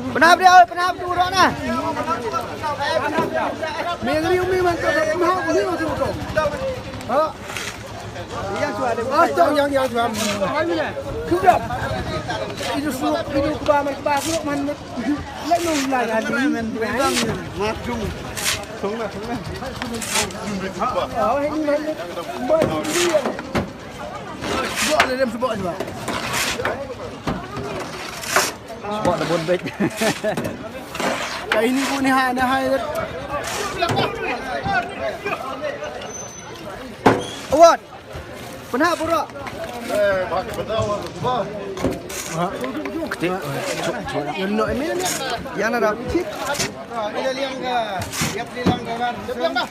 Penap dia, penap tu orang nah. Mengeri umi mantap, penap ni macam tu. Ha? Yang suara ada. Atau yang suara. Sudah. Itu suruh video kebah suruh mana. Lai nong lai ada. Macam. Sungna. Oh ini mana. Buat dalam sebab juga. Sebab dah bon baik. Kali ini pun ni hai. Awat. Pernah pura? Yang nak ini ni. Yang ada cip. Ini liang ke? Siap liang ke kan? Siap dah.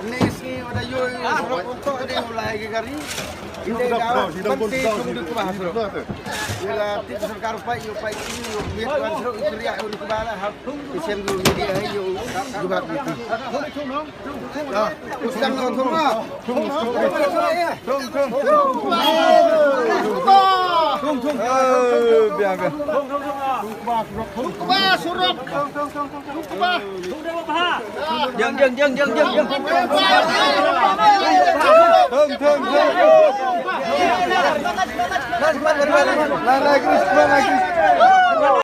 Ni ada yo untuk dia mulai ke kari. Ini dah penting untuk kubah suruh. Bila tiada serkar upai ini biar suruh kriak untuk kubah lah. Isen dulu dia yo juga itu. Usang thong ah. Thong. Biar. Kubah suruh. Kubah. Jeng. Thong. Lai Chris.